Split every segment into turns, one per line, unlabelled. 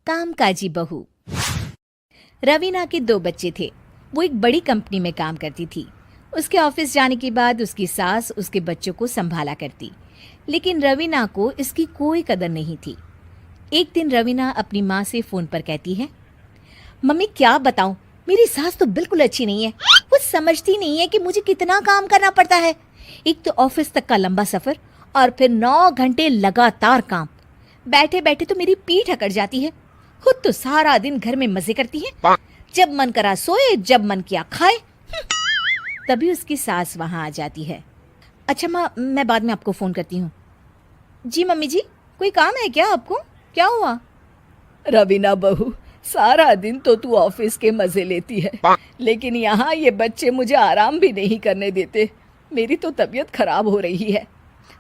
कामकाजी बहू। रवीना के 2 बच्चे थे। वो एक बड़ी कंपनी में काम करती थी। उसके ऑफिस जाने के बाद उसकी सास उसके बच्चों को संभाला करती, लेकिन रवीना को इसकी कोई कदर नहीं थी। एक दिन रवीना अपनी माँ से फोन पर कहती है, मम्मी क्या बताऊं, मेरी सास तो बिल्कुल अच्छी नहीं है। वो समझती नहीं है कि मुझे कितना काम करना पड़ता है। एक तो ऑफिस तक का लंबा सफर और फिर 9 घंटे लगातार काम। बैठे बैठे तो मेरी पीठ अकड़ जाती है। खुद तो सारा दिन घर में मजे करती है, जब मन करा सोए, जब मन किया खाए। तभी उसकी सास वहां आ जाती है। अच्छा माँ, मैं बाद में आपको फोन करती हूँ। जी मम्मी जी, कोई काम है क्या आपको? क्या हुआ?
रवीना बहू, सारा दिन तो तू ऑफिस के मजे लेती है, लेकिन यहाँ ये बच्चे मुझे आराम भी नहीं करने देते। मेरी तो तबीयत खराब हो रही है।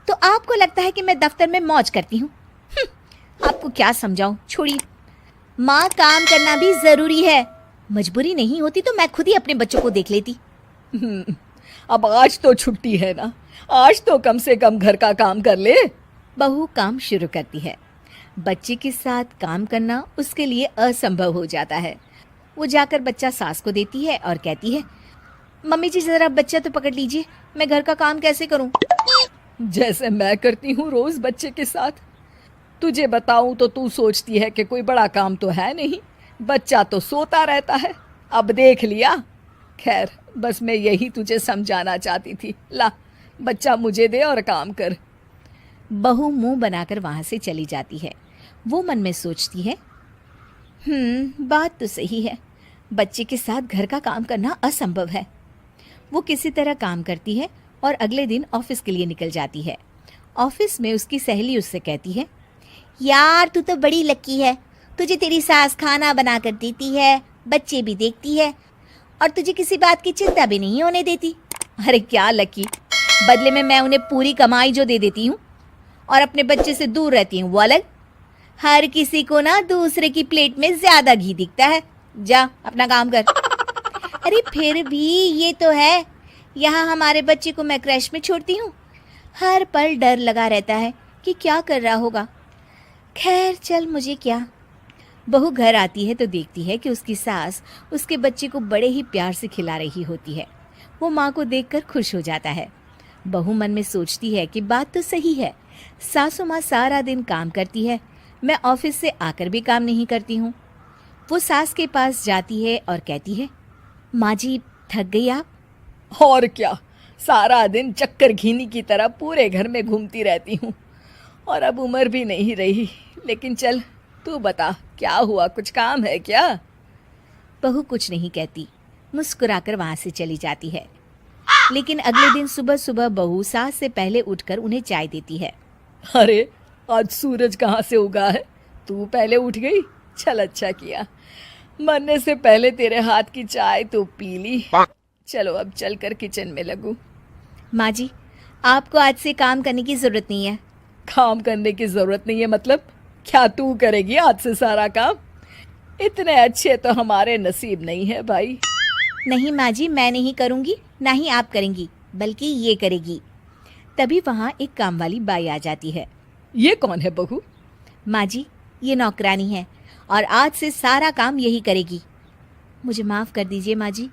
तो आपको लगता है कि मैं दफ्तर में मौज करती हूँ? आपको क्या समझाऊं, छोड़िए। माँ, काम करना भी जरूरी है। मजबूरी नहीं होती तो मैं खुद ही अपने बच्चों को देख लेती।
अब आज तो छुट्टी है ना, आज तो कम से कम घर का काम कर ले।
बहू काम शुरू करती है। बच्चे के साथ काम करना उसके लिए असंभव हो जाता है। वो जाकर बच्चा सास को देती है और कहती है, मम्मी जी जरा बच्चा तो पकड़ लीजिए, मैं घर का काम कैसे करूं?
जैसे मैं करती हूँ रोज बच्चे के साथ। तुझे बताऊं तो तू सोचती है कि कोई बड़ा काम तो है नहीं, बच्चा तो सोता रहता है। अब देख लिया। खैर, बस मैं यही तुझे समझाना चाहती थी। ला, बच्चा मुझे दे और काम कर।
बहू मुंह बनाकर वहां से चली जाती है। वो मन में सोचती है, बात तो सही है, बच्चे के साथ घर का काम करना असंभव है। वो किसी तरह काम करती है और अगले दिन ऑफिस के लिए निकल जाती है। ऑफिस में उसकी सहेली उससे कहती है, यार तू तो बड़ी लकी है, तुझे तेरी सास खाना बना कर देती है, बच्चे भी देखती है और तुझे किसी बात की चिंता भी नहीं होने देती। अरे क्या लकी, बदले में मैं उन्हें पूरी कमाई जो दे देती हूँ और अपने बच्चे से दूर रहती हूँ वो अलग। हर किसी को ना दूसरे की प्लेट में ज्यादा घी दिखता है। जा अपना काम कर। अरे फिर भी ये तो है, यहाँ हमारे बच्चे को मैं क्रैश में छोड़ती हूँ, हर पल डर लगा रहता है कि क्या कर रहा होगा। खैर चल, मुझे क्या। बहू घर आती है तो देखती है कि उसकी सास उसके बच्चे को बड़े ही प्यार से खिला रही होती है। वो माँ को देखकर खुश हो जाता है। बहू मन में सोचती है कि बात तो सही है, सासू माँ सारा दिन काम करती है, मैं ऑफिस से आकर भी काम नहीं करती हूँ। वो सास के पास जाती है और कहती है, माँ जी थक गई आप?
और क्या, सारा दिन चक्कर घीनी की तरह पूरे घर में घूमती रहती हूँ और अब उम्र भी नहीं रही। लेकिन चल तू बता, क्या हुआ, कुछ काम है क्या?
बहू कुछ नहीं कहती, मुस्कुराकर वहां से चली जाती है। लेकिन अगले दिन सुबह सुबह बहू सास से पहले उठकर उन्हें चाय देती है।
अरे आज सूरज कहाँ से उगा है, तू पहले उठ गई। चल अच्छा किया, मरने से पहले तेरे हाथ की चाय तो पी ली। चलो अब चलकर किचन में लगूं।
माँ जी, आपको आज से काम करने की जरूरत नहीं है।
काम करने की जरूरत नहीं है मतलब? क्या तू करेगी आज से सारा काम? इतने अच्छे तो हमारे नसीब नहीं है भाई।
नहीं माँ जी, मैं नहीं करूँगी, ना ही आप करेंगी, बल्कि ये करेगी। तभी वहाँ एक काम वाली बाई आ जाती है।
ये कौन है बहू?
माँ जी, ये नौकरानी है और आज से सारा काम यही करेगी। मुझे माफ़ कर दीजिए माँ जी,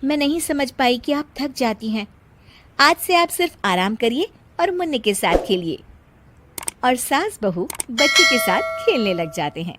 मैं नहीं समझ पाई कि आप थक जाती हैं। आज से आप सिर्फ आराम करिए और मुन्ने के साथ खेलिए। और सास बहू बच्चे के साथ खेलने लग जाते हैं।